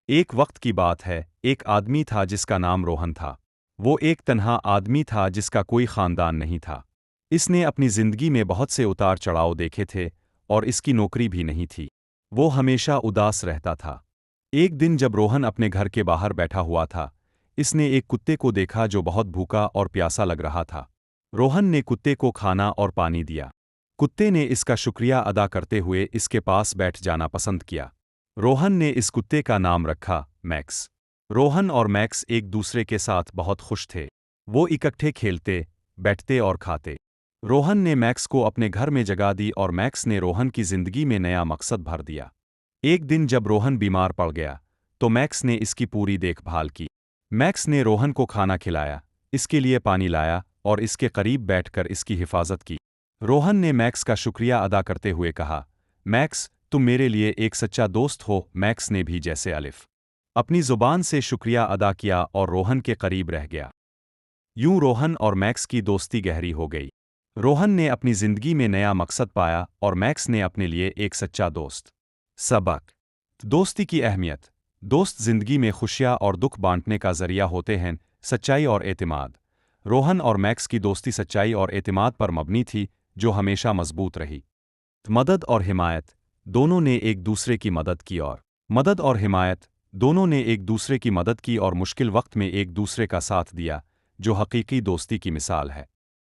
एक वक्त की बात है, एक आदमी था जिसका नाम रोहन था। वो एक तन्हा आदमी था जिसका कोई खानदान नहीं था। इसने अपनी जिंदगी में बहुत से उतार चढ़ाव देखे थे और इसकी नौकरी भी नहीं थी। वो हमेशा उदास रहता था। एक दिन जब रोहन अपने घर के बाहर बैठा हुआ था, इसने एक कुत्ते को देखा जो बहुत भूखा और प्यासा लग रहा था। रोहन ने कुत्ते को खाना और पानी दिया। कुत्ते ने इसका शुक्रिया अदा करते हुए इसके पास बैठ जाना पसंद किया। रोहन ने इस कुत्ते का नाम रखा मैक्स। रोहन और मैक्स एक दूसरे के साथ बहुत खुश थे। वो इकट्ठे खेलते, बैठते और खाते। रोहन ने मैक्स को अपने घर में जगह दी और मैक्स ने रोहन की जिंदगी में नया मकसद भर दिया। एक दिन जब रोहन बीमार पड़ गया, तो मैक्स ने इसकी पूरी देखभाल की। मैक्स ने रोहन को खाना खिलाया, इसके लिए पानी लाया और इसके करीब बैठकर इसकी हिफाजत की। रोहन ने मैक्स का शुक्रिया अदा करते हुए कहा, मैक्स, तुम मेरे लिए एक सच्चा दोस्त हो। मैक्स ने भी जैसे अलिफ अपनी जुबान से शुक्रिया अदा किया और रोहन के करीब रह गया। यूं रोहन और मैक्स की दोस्ती गहरी हो गई। रोहन ने अपनी जिंदगी में नया मकसद पाया और मैक्स ने अपने लिए एक सच्चा दोस्त। सबक: दोस्ती की अहमियत। दोस्त जिंदगी में खुशियां और दुख बांटने का जरिया होते हैं। सच्चाई और एतिमाद। रोहन और मैक्स की दोस्ती सच्चाई और एतिमाद पर मबनी थी, जो हमेशा मजबूत रही। मदद और हिमायत। दोनों ने एक दूसरे की मदद की और मदद और हिमायत दोनों ने एक दूसरे की मदद की और मुश्किल वक्त में एक दूसरे का साथ दिया, जो हकीकी दोस्ती की मिसाल है।